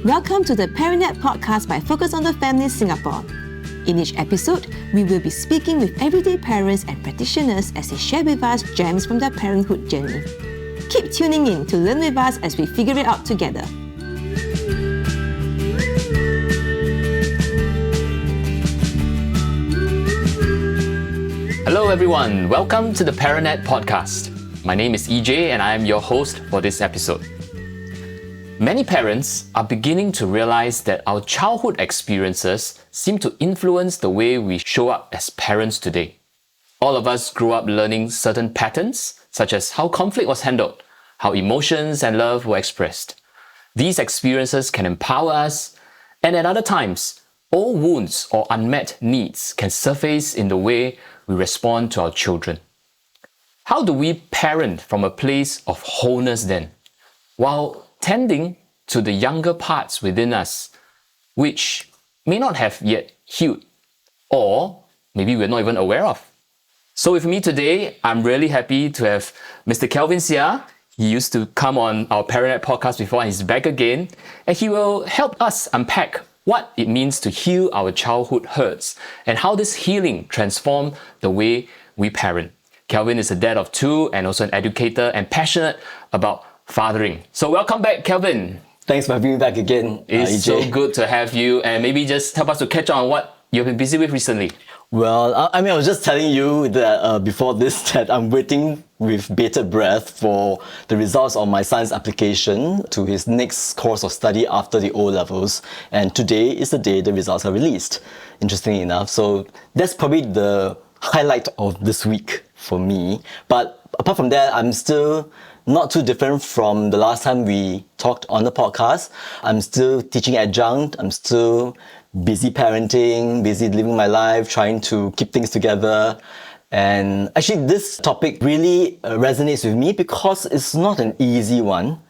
Welcome to the ParentNet podcast by Focus on the Family Singapore. In each episode, we will be speaking with everyday parents and practitioners as they share with us gems from their parenthood journey. Keep tuning in to learn with us as we figure it out together. Hello everyone, welcome to the ParentNet podcast. My name is EJ and I am your host for this episode. Many parents are beginning to realize that our childhood experiences seem to influence the way we show up as parents today. All of us grew up learning certain patterns, such as how conflict was handled, how emotions and love were expressed. These experiences can empower us, and at other times, old wounds or unmet needs can surface in the way we respond to our children. How do we parent from a place of wholeness then, while tending to the younger parts within us, which may not have yet healed, or maybe we're not even aware of? So with me today, I'm really happy to have Mr. Kelvin Seah. He used to come on our ParentNet podcast before and he's back again, and he will help us unpack what it means to heal our childhood hurts and how this healing transforms the way we parent. Kelvin is a dad of two and also an educator and passionate about fathering. So welcome back, Kelvin. Thanks for having me back again, It's EJ. so good to have you, and maybe just help us to catch on what you've been busy with recently. Well, I was just telling you that before this that I'm waiting with bated breath for the results of my son's application to his next course of study after the O-levels. And today is the day the results are released, interestingly enough. So that's probably the highlight of this week for me. But apart from that, I'm still not too different from the last time we talked on the podcast. I'm still teaching adjunct. I'm still busy parenting, busy living my life, trying to keep things together. And actually, this topic really resonates with me because it's not an easy one.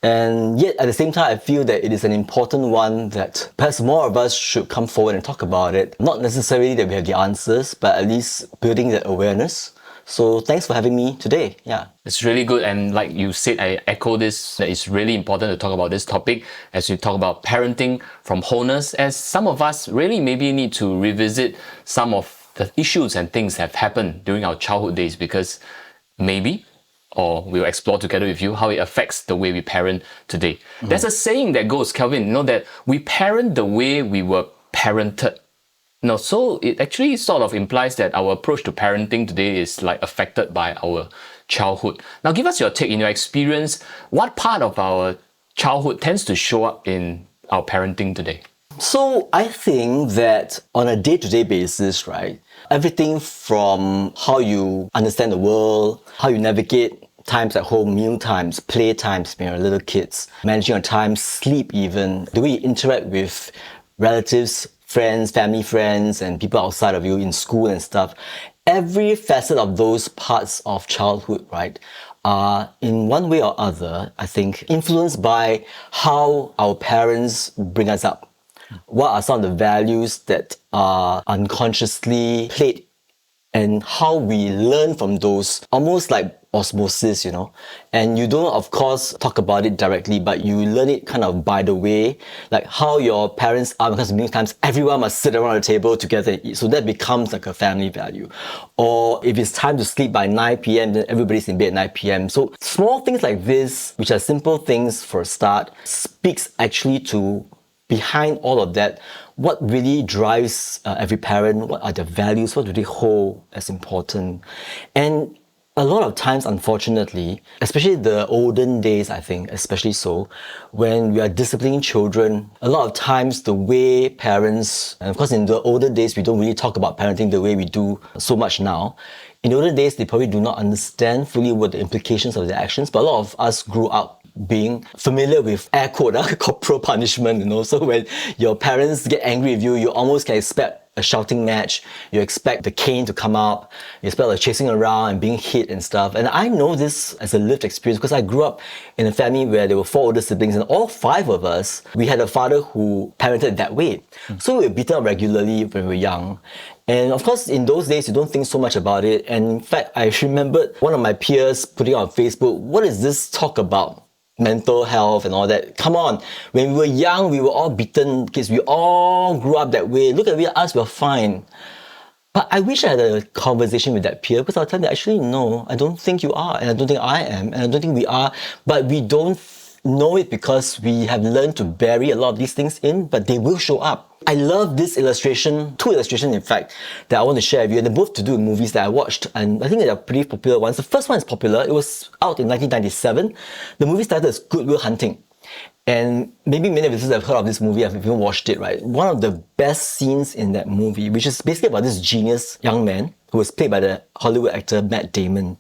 And yet, at the same time, I feel that it is an important one that perhaps more of us should come forward and talk about it. Not necessarily that we have the answers, but at least building that awareness. So thanks for having me today. Yeah. It's really good, and like you said, I echo this, that it's really important to talk about this topic as we talk about parenting from wholeness, as some of us really maybe need to revisit some of the issues and things that have happened during our childhood days, because maybe, or we'll explore together with you how it affects the way we parent today. There's a saying that goes, Kelvin, that we parent the way we were parented. No, so it actually sort of implies that our approach to parenting today is like affected by our childhood. Now, give us your take. In your experience, what part of our childhood tends to show up in our parenting today? So I think that on a day-to-day basis, right, everything from how you understand the world, how you navigate times at home, meal times, play times when you're little kids, managing your time, sleep even, the way you interact with relatives, friends, family friends, and people outside of you in school and stuff. Every facet of those parts of childhood, right, are in one way or other, I think, influenced by how our parents bring us up. What are some of the values that are unconsciously played and how we learn from those, almost like osmosis, And you don't, of course, talk about it directly, but you learn it kind of by the way, like how your parents are, because many times everyone must sit around the table together and eat. So that becomes like a family value. Or if it's time to sleep by 9 p.m., then everybody's in bed at 9 p.m. So small things like this, which are simple things for a start, speaks actually to behind all of that, what really drives every parent, what are their values, what do they hold as important. And a lot of times, unfortunately, especially the olden days, I think, especially so, when we are disciplining children, a lot of times the way parents, and of course in the older days, we don't really talk about parenting the way we do so much now. In the older days, they probably do not understand fully what the implications of their actions, but a lot of us grew up being familiar with air quote, corporal punishment, So when your parents get angry with you, you almost can expect a shouting match, you expect the cane to come out, you expect like chasing around and being hit and stuff. And I know this as a lived experience because I grew up in a family where there were 4 older siblings and all 5 of us, we had a father who parented that way. So we were beaten up regularly when we were young. And of course, in those days, you don't think so much about it. And in fact, I remembered one of my peers putting on Facebook, what is this talk about mental health and all that. Come on, when we were young, we were all beaten kids. We all grew up that way. Look at us, we're fine. But I wish I had a conversation with that peer, because I'll tell them, actually, no, I don't think you are, and I don't think I am, and I don't think we are, but we don't know it because we have learned to bury a lot of these things in, but they will show up. I love this illustration, two illustrations in fact, that I want to share with you, and they're both to do with movies that I watched, and I think they're pretty popular ones. The first one is popular. It was out in 1997. The movie started as Good Will Hunting. And maybe many of you have heard of this movie, I've even watched it, right? One of the best scenes in that movie, which is basically about this genius young man who was played by the Hollywood actor Matt Damon.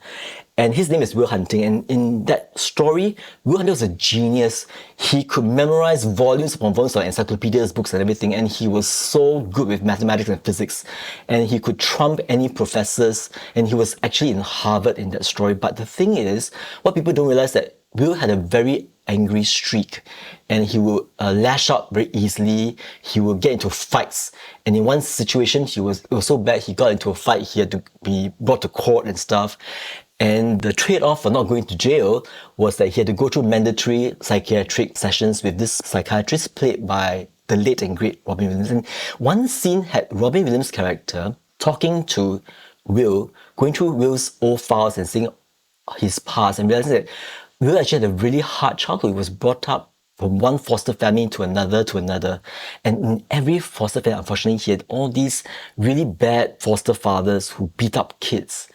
And his name is Will Hunting. And in that story, Will Hunting was a genius. He could memorize volumes upon volumes of encyclopedias, books and everything. And he was so good with mathematics and physics. And he could trump any professors. And he was actually in Harvard in that story. But the thing is, what people don't realize that Will had a very angry streak, and he will lash out very easily. He will get into fights, and in one situation it was so bad he got into a fight. He had to be brought to court and stuff, and the trade-off for not going to jail was that he had to go through mandatory psychiatric sessions with this psychiatrist played by the late and great Robin Williams. And one scene had Robin Williams' character talking to Will, going through Will's old files and seeing his past, and realizing that Will actually had a really hard childhood. He was brought up from one foster family to another. And in every foster family, unfortunately, he had all these really bad foster fathers who beat up kids.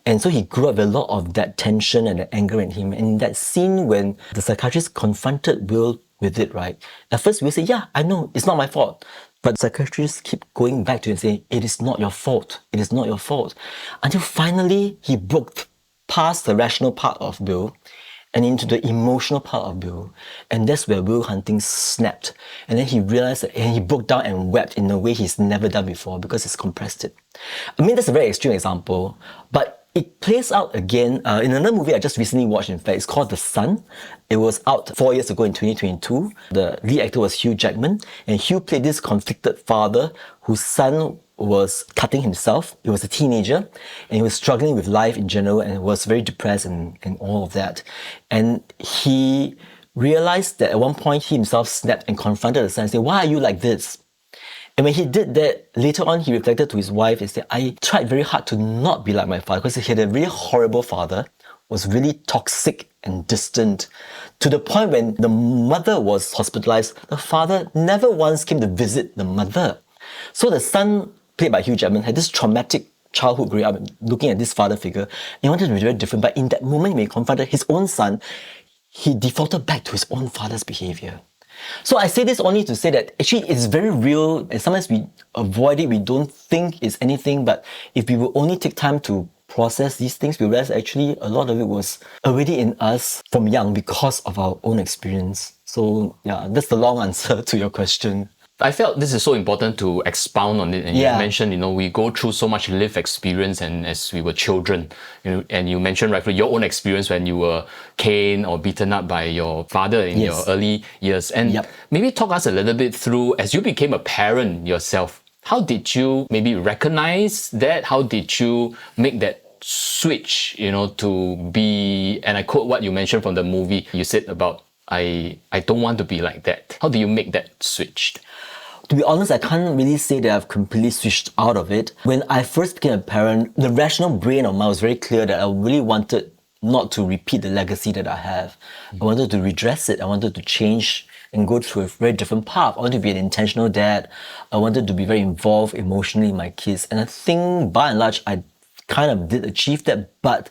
And so he grew up with a lot of that tension and the anger in him. And in that scene when the psychiatrist confronted Will with it, right? At first, Will said, yeah, I know, it's not my fault. But the psychiatrist keep going back to him and saying, it is not your fault. It is not your fault. Until finally, he broke past the rational part of Will and into the emotional part of Will. And that's where Will Hunting snapped. And then he realized that, and he broke down and wept in a way he's never done before because he's compressed it. I mean, that's a very extreme example, but it plays out again in another movie I just recently watched, in fact. It's called The Son. It was out 4 years ago in 2022. The lead actor was Hugh Jackman, and Hugh played this conflicted father whose son was cutting himself. He was a teenager and he was struggling with life in general and was very depressed and all of that. And he realized that at one point he himself snapped and confronted the son and said, why are you like this? And when he did that, later on he reflected to his wife and said, I tried very hard to not be like my father because he had a really horrible father, was really toxic and distant, to the point when the mother was hospitalized, the father never once came to visit the mother. So the son, played by Hugh Jackman, had this traumatic childhood growing up looking at this father figure. And he wanted to be very different, but in that moment when he confronted his own son, he defaulted back to his own father's behavior. So I say this only to say that actually it's very real, and sometimes we avoid it, we don't think it's anything, but if we will only take time to process these things, we realize actually a lot of it was already in us from young because of our own experience. So yeah, that's the long answer to your question. I felt this is so important to expound on it. And you mentioned, we go through so much lived experience and as we were children, and you mentioned rightfully your own experience when you were caned or beaten up by your father in your early years. And maybe talk us a little bit through, as you became a parent yourself, how did you maybe recognize that? How did you make that switch, to be, and I quote what you mentioned from the movie, you said about, I don't want to be like that. How do you make that switch? To be honest, I can't really say that I've completely switched out of it. When I first became a parent, the rational brain of mine was very clear that I really wanted not to repeat the legacy that I have. I wanted to redress it. I wanted to change and go through a very different path. I wanted to be an intentional dad. I wanted to be very involved emotionally in my kids. And I think by and large, I kind of did achieve that, but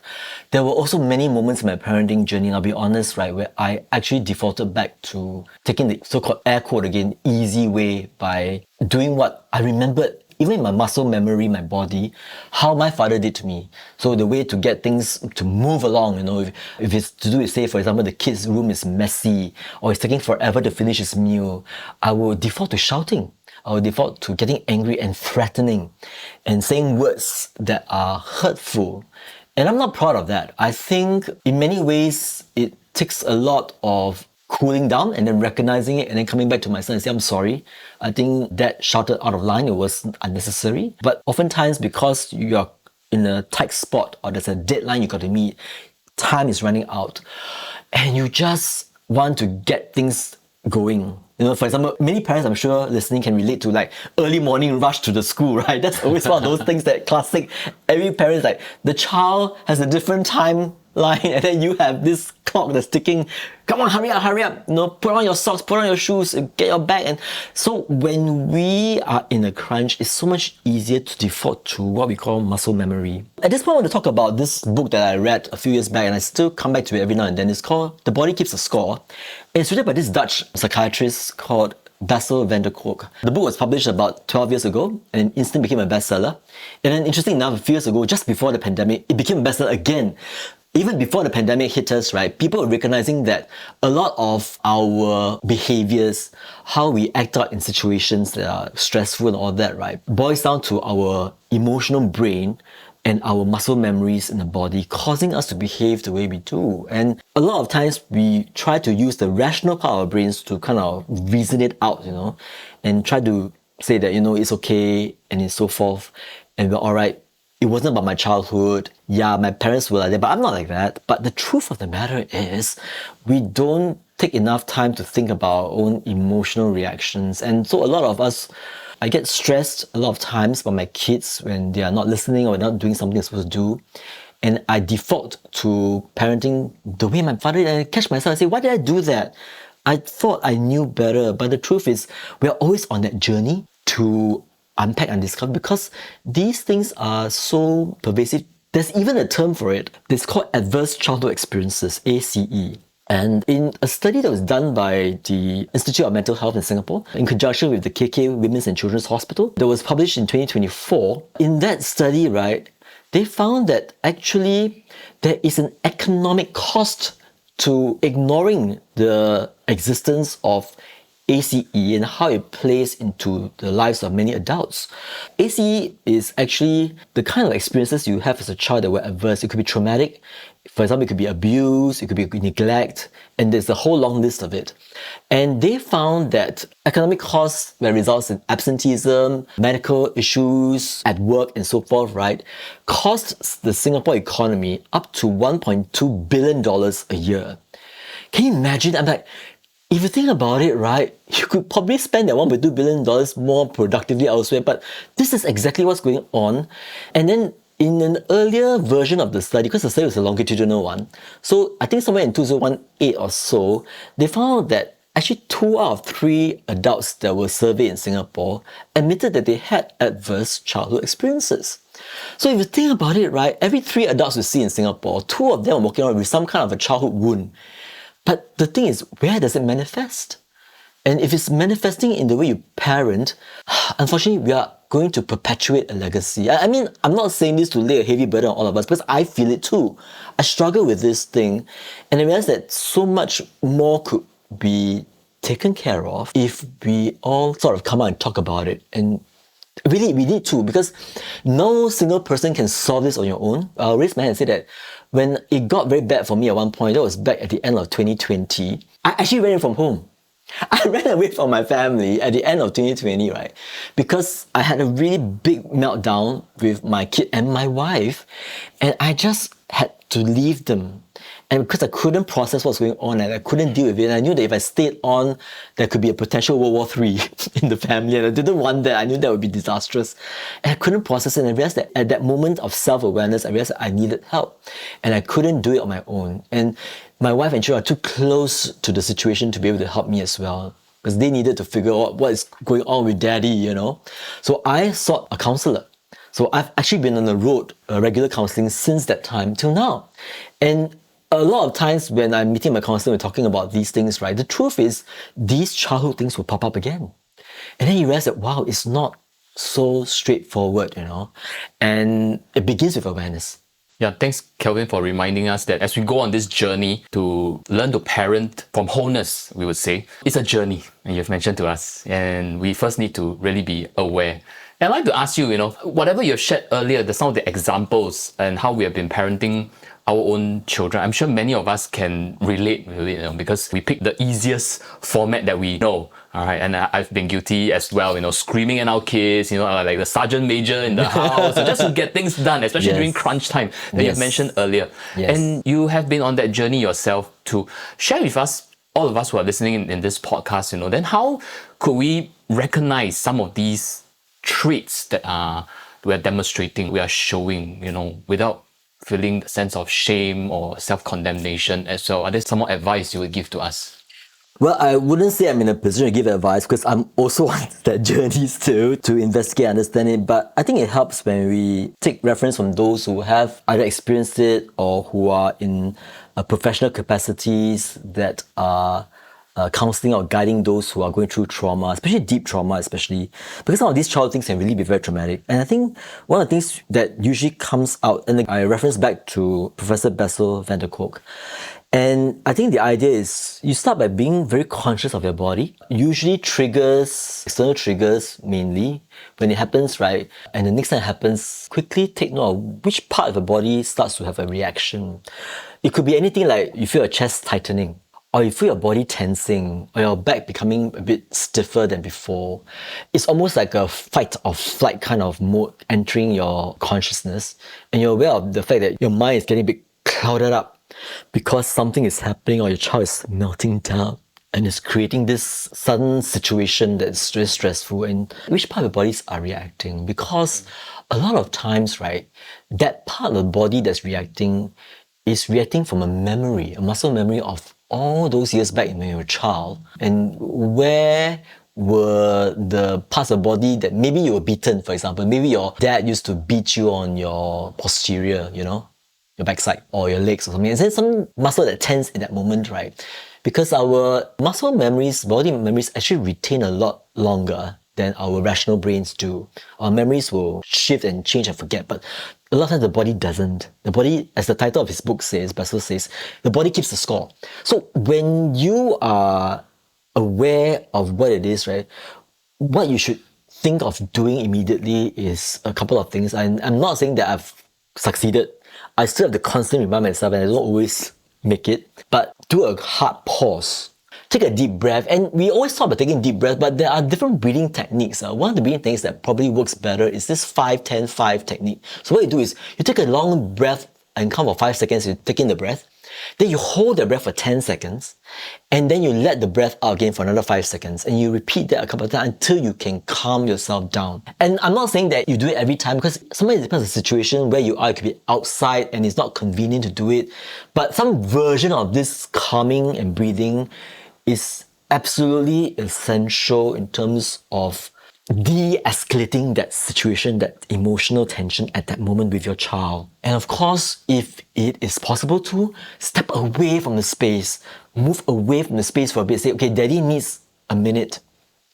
there were also many moments in my parenting journey, and I'll be honest, right, where I actually defaulted back to taking the so-called air quote again, easy way by doing what I remembered, even in my muscle memory, my body, how my father did to me. So the way to get things to move along, if it's to do with, say, for example, the kid's room is messy or it's taking forever to finish his meal, I will default to shouting. I will default to getting angry and threatening and saying words that are hurtful. And I'm not proud of that. I think in many ways, it takes a lot of cooling down and then recognizing it and then coming back to my son and saying, I'm sorry. I think that shouted out of line, it was unnecessary. But oftentimes, because you're in a tight spot or there's a deadline you got to meet, time is running out. And you just want to get things going. You know, for example, many parents I'm sure listening can relate to like early morning rush to the school, right? That's always one of those things that classic. Every parent is like, the child has a different timeline and then you have this clock that's ticking. Come on, hurry up. You know, put on your socks, put on your shoes, get your bag. And so when we are in a crunch, it's so much easier to default to what we call muscle memory. At this point, I want to talk about this book that I read a few years back and I still come back to it every now and then. It's called The Body Keeps a Score. And it's written by this Dutch psychiatrist called Bessel van der Kolk. The book was published about 12 years ago and instantly became a bestseller. And then interesting enough, a few years ago, just before the pandemic, it became a bestseller again. Even before the pandemic hit us, right, people were recognizing that a lot of our behaviors, how we act out in situations that are stressful and all that, right, boils down to our emotional brain and our muscle memories in the body causing us to behave the way we do. And a lot of times we try to use the rational part of our brains to kind of reason it out, you know, and try to say that, you know, it's okay and it's so forth and we're all right. It wasn't about my childhood. Yeah, my parents were like that, but I'm not like that. But the truth of the matter is, we don't take enough time to think about our own emotional reactions. And so a lot of us, I get stressed a lot of times by my kids when they are not listening or not doing something they're supposed to do. And I default to parenting the way my father did. And I catch myself and say, why did I do that? I thought I knew better. But the truth is, we're always on that journey to unpack and discover, because these things are so pervasive. There's even a term for it. It's called adverse childhood experiences, ACE. And in a study that was done by the Institute of Mental Health in Singapore, in conjunction with the KK Women's and Children's Hospital, that was published in 2024, in that study, right, they found that actually there is an economic cost to ignoring the existence of ACE and how it plays into the lives of many adults. ACE is actually the kind of experiences you have as a child that were adverse. It could be traumatic. For example, it could be abuse, it could be neglect, and there's a whole long list of it. And they found that economic costs that results in absenteeism, medical issues at work and so forth, right, costs the Singapore economy up to $1.2 billion a year. Can you imagine? I'm like, if you think about it, right, you could probably spend that $1.2 billion more productively elsewhere, but this is exactly what's going on. And then in an earlier version of the study, because the study was a longitudinal one, so I think somewhere in 2018 or so, they found that actually 2 out of 3 adults that were surveyed in Singapore admitted that they had adverse childhood experiences. So if you think about it, right, every 3 adults we see in Singapore, 2 of them are walking around with some kind of a childhood wound. But the thing is, where does it manifest? And if it's manifesting in the way you parent, unfortunately, we are going to perpetuate a legacy. I mean, I'm not saying this to lay a heavy burden on all of us, because I feel it too. I struggle with this thing, and I realize that so much more could be taken care of if we all sort of come out and talk about it. And really, we need to, because no single person can solve this on your own. I'll raise my hand and say that when it got very bad for me at one point, that was back at the end of 2020, I actually ran from home. I ran away from my family at the end of 2020, right? Because I had a really big meltdown with my kid and my wife, and I just had to leave them. And because I couldn't process what's going on and I couldn't deal with it, and I knew that if I stayed on, there could be a potential World War III in the family, and I didn't want that. I knew that would be disastrous. And I couldn't process it, and I realized that at that moment of self-awareness, I realized that I needed help. And I couldn't do it on my own. And my wife and children are too close to the situation to be able to help me as well, because they needed to figure out what is going on with daddy, you know. So I sought a counselor. So I've actually been on the road, regular counseling since that time till now. And a lot of times when I'm meeting my counselor and talking about these things, right, the truth is these childhood things will pop up again. And then you realize that, wow, it's not so straightforward, you know. And it begins with awareness. Yeah, thanks, Kelvin, for reminding us that as we go on this journey to learn to parent from wholeness, we would say, it's a journey, and you've mentioned to us, and we first need to really be aware. And I'd like to ask you, you know, whatever you've shared earlier, some of the examples and how we have been parenting our own children, I'm sure many of us can relate with it, you know, because we pick the easiest format that we know. All right, and I've been guilty as well, you know, screaming at our kids, you know, like the sergeant major in the house, just to get things done, especially during crunch time that you've mentioned earlier. And you have been on that journey yourself to share with us all of us who are listening in this podcast, then how could we recognize some of these traits that we're demonstrating, we are showing, without feeling the sense of shame or self-condemnation as well? Are there some more advice you would give to us? Well, I wouldn't say I'm in a position to give advice because I'm also on that journey still to investigate, understand it. But I think it helps when we take reference from those who have either experienced it or who are in professional capacities that are counseling or guiding those who are going through trauma, especially deep trauma, especially because some of these childhood things can really be very traumatic. And I think one of the things that usually comes out, and I reference back to Professor Bessel van der Kolk, and I think the idea is you start by being very conscious of your body. Usually triggers, external triggers mainly, when it happens, right? And the next time it happens, quickly take note of which part of the body starts to have a reaction. It could be anything like you feel your chest tightening, or you feel your body tensing, or your back becoming a bit stiffer than before. It's almost like a fight or flight kind of mode entering your consciousness, and you're aware of the fact that your mind is getting a bit clouded up because something is happening or your child is melting down and is creating this sudden situation that's very stressful. And which part of the bodies are reacting? Because a lot of times, right, that part of the body that's reacting is reacting from a memory, a muscle memory of all those years back when you were a child. And where were the parts of the body that maybe you were beaten, for example, maybe your dad used to beat you on your posterior, your backside or your legs or something. Is there some muscle that tense in that moment, right? Because our muscle memories, body memories actually retain a lot longer than our rational brains do. Our memories will shift and change and forget, but a lot of times the body doesn't. The body, as the title of his book says, Bessel says, the body keeps the score. So when you are aware of what it is, right, what you should think of doing immediately is a couple of things. I'm not saying that I've succeeded. I still have to constantly remind myself, and I don't always make it, but do a hard pause. Take a deep breath, and we always talk about taking deep breath, but there are different breathing techniques. One of the breathing techniques that probably works better is this 5-10-5 technique. So what you do is, you take a long breath and count for 5 seconds, you take in the breath, then you hold the breath for 10 seconds, and then you let the breath out again for another 5 seconds, and you repeat that a couple of times until you can calm yourself down. And I'm not saying that you do it every time, because sometimes it depends on the situation where you are. It could be outside and it's not convenient to do it, but some version of this calming and breathing is absolutely essential in terms of de-escalating that situation, that emotional tension at that moment with your child. And of course, if it is possible to, step away from the space, move away from the space for a bit, say, okay, daddy needs a minute.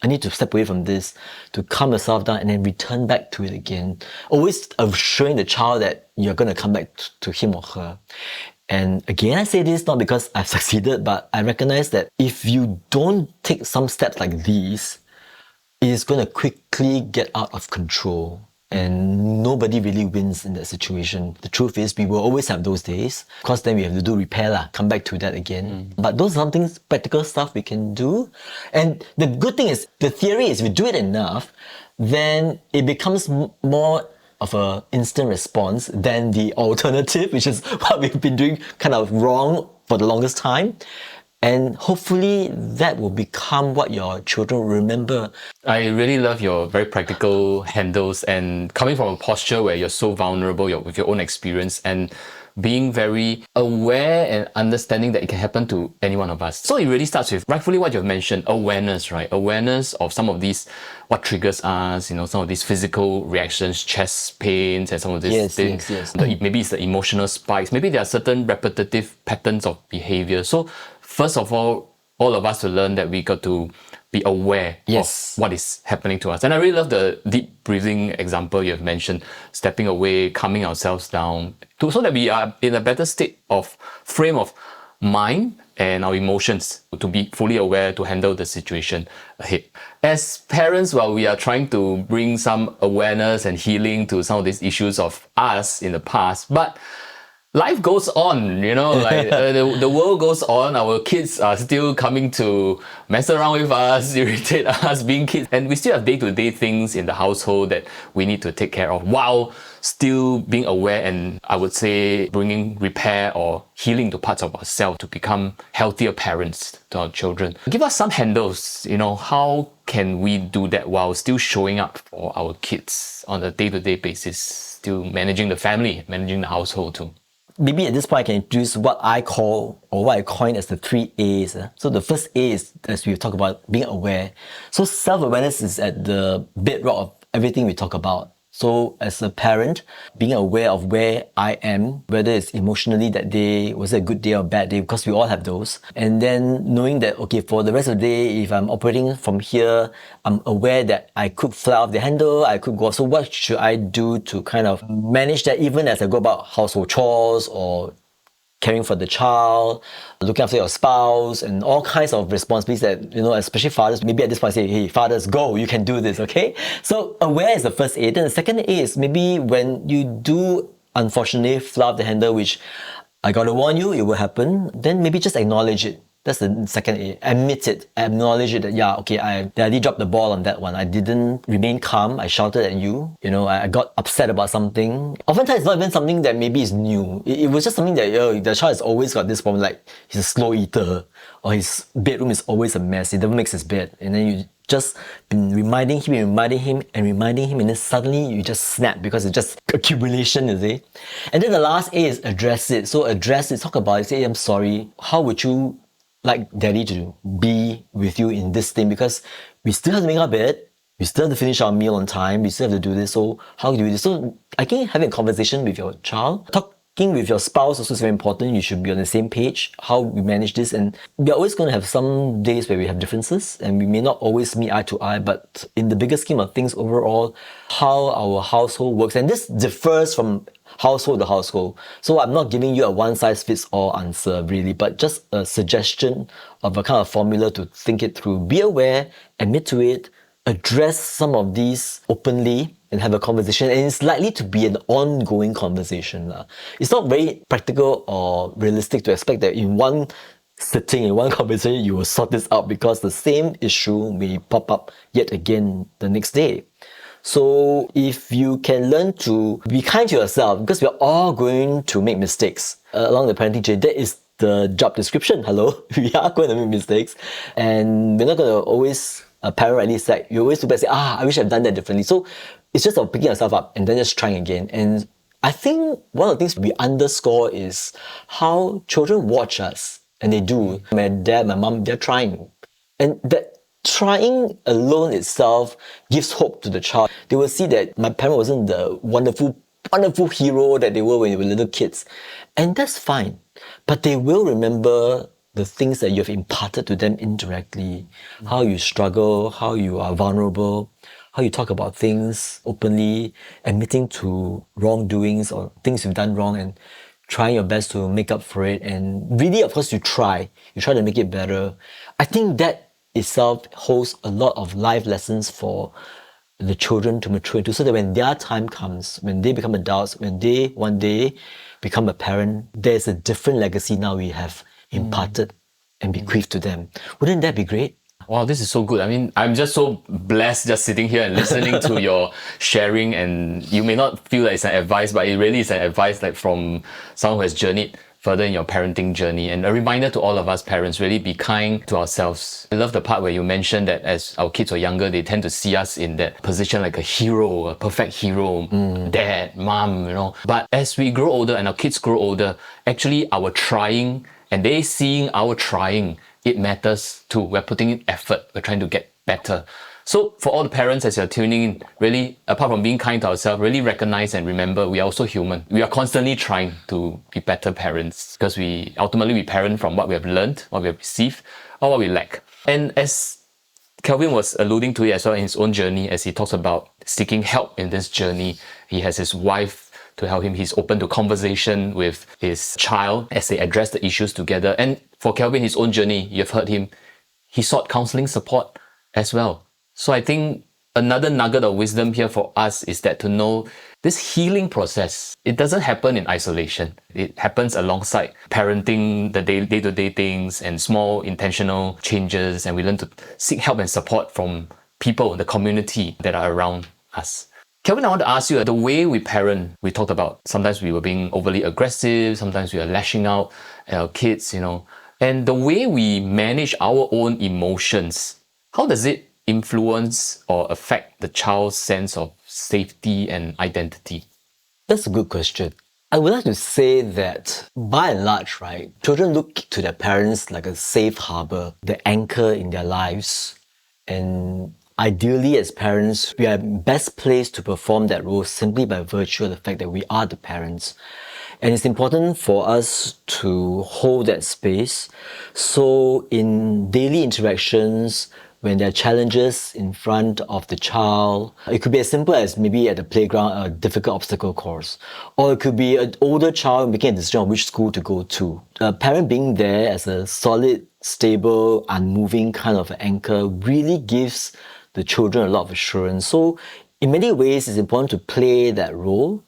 I need to step away from this to calm yourself down and then return back to it again. Always assuring the child that you're going to come back to him or her. And again, I say this not because I've succeeded, but I recognize that if you don't take some steps like these, it's going to quickly get out of control, and nobody really wins in that situation. The truth is, we will always have those days. Of course, then we have to do repair, come back to that again. But those are some things, practical stuff we can do. And the good thing is, the theory is, if you do it enough, then it becomes more of an instant response than the alternative, which is what we've been doing kind of wrong for the longest time. And hopefully that will become what your children will remember. I really love your very practical handles, and coming from a posture where you're so vulnerable with your own experience, and being very aware and understanding that it can happen to any one of us. So it really starts with, rightfully what you've mentioned, awareness, right? Awareness of some of these, what triggers us, some of these physical reactions, chest pains, and some of these things. Yes. Maybe it's the emotional spikes. Maybe there are certain repetitive patterns of behavior. So first of all of us to learn that we got to be aware of what is happening to us. And I really love the deep breathing example you have mentioned, stepping away, calming ourselves down, so that we are in a better state of frame of mind and our emotions to be fully aware to handle the situation ahead. As parents, while we are trying to bring some awareness and healing to some of these issues of us in the past, but life goes on, like the world goes on. Our kids are still coming to mess around with us, irritate us being kids. And we still have day-to-day things in the household that we need to take care of while still being aware and I would say bringing repair or healing to parts of ourselves to become healthier parents to our children. Give us some handles, how can we do that while still showing up for our kids on a day-to-day basis, still managing the family, managing the household too? Maybe at this point I can introduce what I call, or what I coin as the 3 A's. So the first A is, as we've talked about, being aware. So self-awareness is at the bedrock of everything we talk about. So as a parent, being aware of where I am, whether it's emotionally that day, was it a good day or a bad day, because we all have those. And then knowing that, okay, for the rest of the day, if I'm operating from here, I'm aware that I could fly off the handle, I could go. So what should I do to kind of manage that even as I go about household chores or caring for the child, looking after your spouse, and all kinds of responsibilities that, especially fathers, maybe at this point say, hey, fathers, go, you can do this, okay? So aware is the first A. Then the second A is maybe when you do, unfortunately, fly off the handle, which I gotta warn you, it will happen, then maybe just acknowledge it. That's the second A. Admit it. Acknowledge it that, yeah, okay, I did drop the ball on that one. I didn't remain calm. I shouted at you. I got upset about something. Oftentimes, it's not even something that maybe is new. It was just something that, the child has always got this problem, like he's a slow eater, or his bedroom is always a mess. He never makes his bed. And then you just been reminding him, and then suddenly you just snap because it's just accumulation, you see. And then the last A is address it. So address it, talk about it, say, I'm sorry. How would you like daddy to be with you in this thing, because we still have to make our bed, we still have to finish our meal on time, we still have to do this, so how do we do this? So I think having a conversation with your child, talking with your spouse also is very important. You should be on the same page, how we manage this. And we're always going to have some days where we have differences and we may not always meet eye to eye, but in the bigger scheme of things overall, how our household works, and this differs from household to household. So I'm not giving you a one-size-fits-all answer really, but just a suggestion of a kind of formula to think it through. Be aware, admit to it, address some of these openly and have a conversation, and it's likely to be an ongoing conversation. It's not very practical or realistic to expect that in one sitting, in one conversation, you will sort this out, because the same issue may pop up yet again the next day. So if you can learn to be kind to yourself, because we're all going to make mistakes along the parenting journey, that is the job description. Hello, we are going to make mistakes, and we're not going to always parent at least like you always look back and say, I wish I'd done that differently. So it's just about picking yourself up and then just trying again. And I think one of the things we underscore is how children watch us, and they do. My dad, my mom, they're trying, and that trying alone itself gives hope to the child. They will see that my parent wasn't the wonderful hero that they were when they were little kids. And that's fine. But they will remember the things that you have imparted to them indirectly. How you struggle, how you are vulnerable, how you talk about things openly, admitting to wrongdoings or things you've done wrong, and trying your best to make up for it. And really, of course, you try to make it better. I think that itself holds a lot of life lessons for the children to mature into, so that when their time comes, when they become adults, when they one day become a parent, there's a different legacy now we have imparted and bequeathed to them. Wouldn't that be great? Wow, this is so good. I mean, I'm just so blessed just sitting here and listening to your sharing, and you may not feel that it's an advice, but it really is an advice like from someone who has journeyed further in your parenting journey. And a reminder to all of us parents, really be kind to ourselves. I love the part where you mentioned that as our kids were younger, they tend to see us in that position like a hero, a perfect hero, dad, mom, But as we grow older and our kids grow older, actually our trying and they seeing our trying, it matters too. We're putting in effort. We're trying to get better. So for all the parents as you're tuning in, really, apart from being kind to ourselves, really recognize and remember we are also human. We are constantly trying to be better parents, because we ultimately parent from what we have learned, what we have received, or what we lack. And as Kelvin was alluding to it as well in his own journey, as he talks about seeking help in this journey, he has his wife to help him. He's open to conversation with his child as they address the issues together. And for Kelvin, his own journey, you've heard him, he sought counseling support as well. So I think another nugget of wisdom here for us is that to know this healing process, it doesn't happen in isolation. It happens alongside parenting, the day-to-day things and small intentional changes, and we learn to seek help and support from people in the community that are around us. Kelvin, I want to ask you, the way we parent, we talked about sometimes we were being overly aggressive, sometimes we are lashing out at our kids, and the way we manage our own emotions, how does it influence or affect the child's sense of safety and identity? That's a good question. I would like to say that by and large, right, children look to their parents like a safe harbor, the anchor in their lives. And ideally, as parents, we are best placed to perform that role simply by virtue of the fact that we are the parents. And it's important for us to hold that space. So in daily interactions, when there are challenges in front of the child, it could be as simple as maybe at the playground, a difficult obstacle course. Or it could be an older child making a decision on which school to go to. A parent being there as a solid, stable, unmoving kind of anchor really gives the children a lot of assurance. So in many ways, it's important to play that role.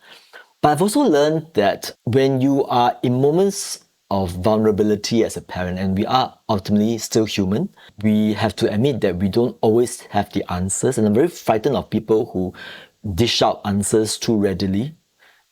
But I've also learned that when you are in moments of vulnerability as a parent, and we are ultimately still human, we have to admit that we don't always have the answers. And I'm very frightened of people who dish out answers too readily.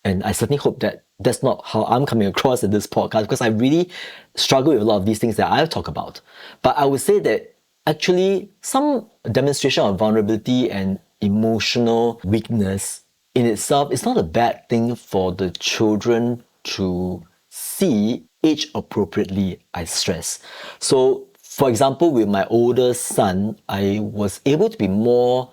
And I certainly hope that that's not how I'm coming across in this podcast, because I really struggle with a lot of these things that I've talked about. But I would say that actually some demonstration of vulnerability and emotional weakness in itself is not a bad thing for the children to see age appropriately, I stress. So, for example, with my older son, I was able to be more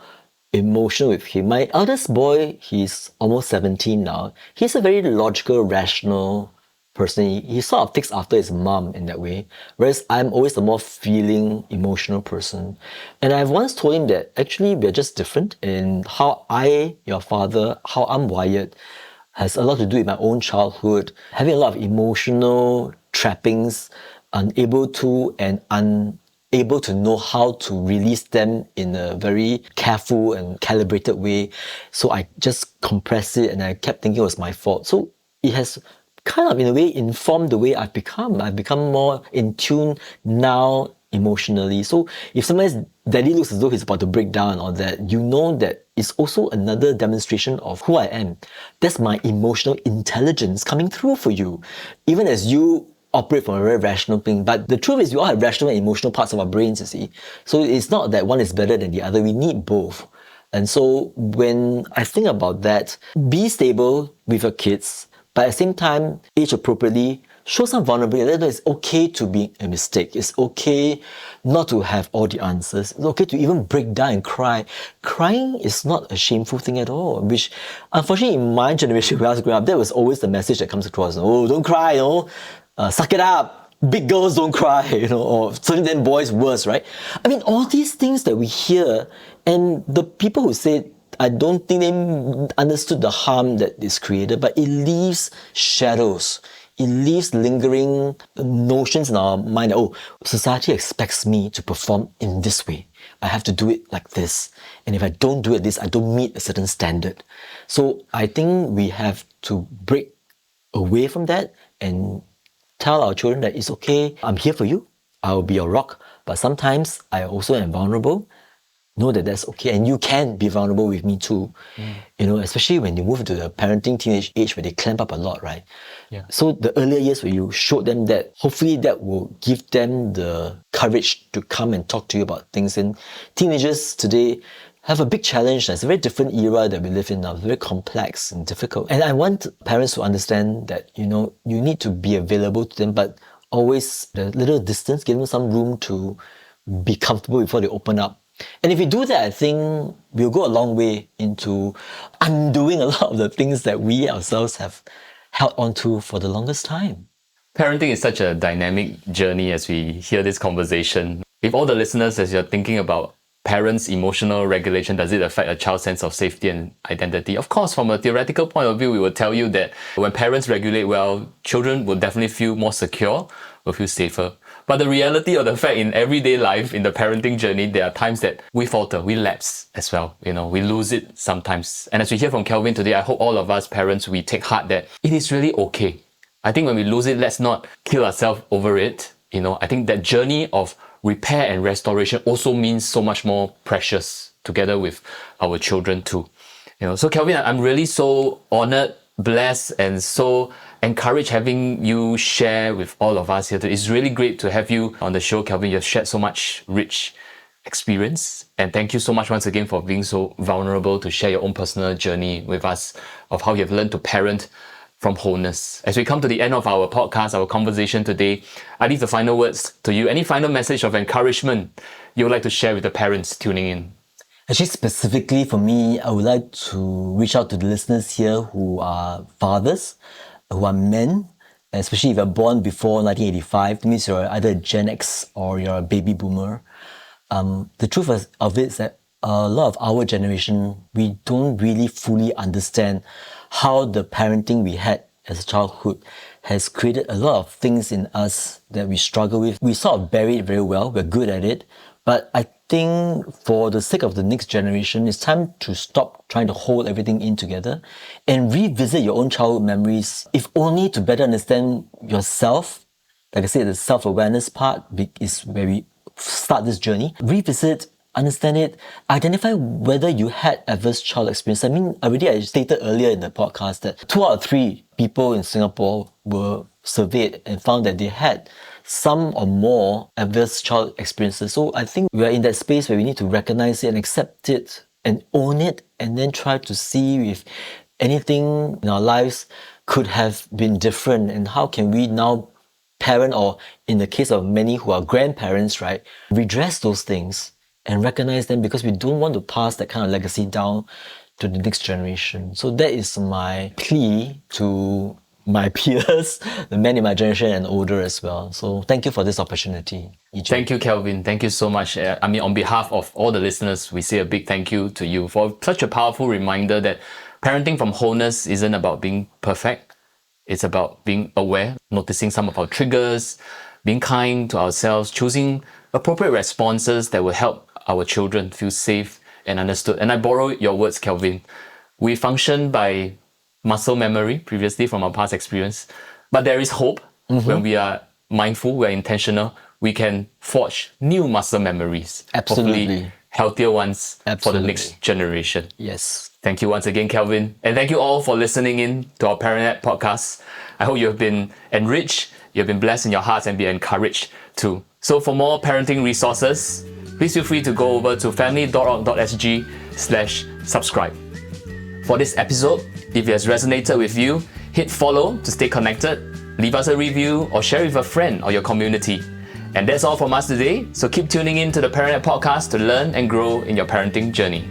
emotional with him. My eldest boy, he's almost 17 now. He's a very logical, rational person. He sort of takes after his mom in that way, whereas I'm always a more feeling, emotional person. And I've once told him that actually we're just different, and how I, your father, how I'm wired has a lot to do with my own childhood, having a lot of emotional trappings, unable to know how to release them in a very careful and calibrated way. So I just compressed it, and I kept thinking it was my fault. So it has kind of, in a way, informed the way I've become. I've become more in tune now emotionally. So if sometimes daddy looks as though he's about to break down or that, you know that it's also another demonstration of who I am. That's my emotional intelligence coming through for you, even as you operate from a very rational thing. But the truth is we all have rational and emotional parts of our brains, you see. So it's not that one is better than the other. We need both. And so when I think about that, be stable with your kids, but at the same time, age appropriately, show some vulnerability. That it's okay to be a mistake. It's okay not to have all the answers. It's okay to even break down and cry. Crying is not a shameful thing at all, which unfortunately in my generation, when I was growing up, that was always the message that comes across. Oh, don't cry, suck it up. Big girls don't cry, or certainly then boys worse, right? I mean, all these things that we hear, and the people who say, I don't think they understood the harm that is created, but it leaves shadows. It leaves lingering notions in our mind that, oh, society expects me to perform in this way. I have to do it like this. And if I don't do it this, I don't meet a certain standard. So I think we have to break away from that and tell our children that it's okay, I'm here for you, I'll be your rock, but sometimes I also am vulnerable. Know that that's okay, and you can be vulnerable with me too. Especially when you move to the parenting teenage age where they clamp up a lot, right? Yeah. So the earlier years where you showed them that, hopefully that will give them the courage to come and talk to you about things. And teenagers today have a big challenge. It's a very different era that we live in now. It's very complex and difficult. And I want parents to understand that, you need to be available to them, but always a little distance, give them some room to be comfortable before they open up. And if we do that, I think we'll go a long way into undoing a lot of the things that we ourselves have held on to for the longest time. Parenting is such a dynamic journey as we hear this conversation. If all the listeners, as you're thinking about parents' emotional regulation, does it affect a child's sense of safety and identity? Of course, from a theoretical point of view, we will tell you that when parents regulate well, children will definitely feel more secure, will feel safer. But the reality of the fact in everyday life, in the parenting journey, there are times that we falter, we lapse as well. We lose it sometimes. And as we hear from Kelvin today, I hope all of us parents, we take heart that it is really okay. I think when we lose it, let's not kill ourselves over it. I think that journey of repair and restoration also means so much more precious together with our children too. So Kelvin, I'm really so honored, blessed, and so encouraged having you share with all of us here today. It's really great to have you on the show, Kelvin. You've shared so much rich experience, and thank you so much once again for being so vulnerable to share your own personal journey with us of how you've learned to parent from wholeness. As we come to the end of our podcast, our conversation today, I leave the final words to you. Any final message of encouragement you would like to share with the parents tuning in? Actually, specifically for me, I would like to reach out to the listeners here who are fathers, who are men, especially if you're born before 1985. That means you're either a Gen X or you're a baby boomer. The truth of it is that a lot of our generation, we don't really fully understand how the parenting we had as a childhood has created a lot of things in us that we struggle with. We sort of bury it very well, we're good at it, but I think for the sake of the next generation, it's time to stop trying to hold everything in together and revisit your own childhood memories, if only to better understand yourself. Like I said, the self-awareness part is where we start this journey. Revisit, understand it, identify whether you had adverse child experience. I stated earlier in the podcast that 2 out of 3 people in Singapore were surveyed and found that they had some or more adverse child experiences. So I think we are in that space where we need to recognize it and accept it and own it, and then try to see if anything in our lives could have been different, and how can we now parent, or in the case of many who are grandparents, right, redress those things and recognize them, because we don't want to pass that kind of legacy down to the next generation. So that is my plea to my peers, the men in my generation and older as well. So thank you for this opportunity, EJ. Thank you, Kelvin. Thank you so much. On behalf of all the listeners, we say a big thank you to you for such a powerful reminder that parenting from wholeness isn't about being perfect. It's about being aware, noticing some of our triggers, being kind to ourselves, choosing appropriate responses that will help our children feel safe and understood. And I borrow your words, Kelvin. We function by muscle memory previously from our past experience, but there is hope. When we are mindful, we're intentional, we can forge new muscle memories. Absolutely. Hopefully healthier ones. Absolutely. For the next generation. Yes. Thank you once again, Kelvin. And thank you all for listening in to our ParentNet podcast. I hope you have been enriched, you have been blessed in your hearts, and be encouraged too. So for more parenting resources, please feel free to go over to family.org.sg/subscribe. For this episode, if it has resonated with you, hit follow to stay connected, leave us a review, or share with a friend or your community. And that's all from us today, so keep tuning in to the ParentNet podcast to learn and grow in your parenting journey.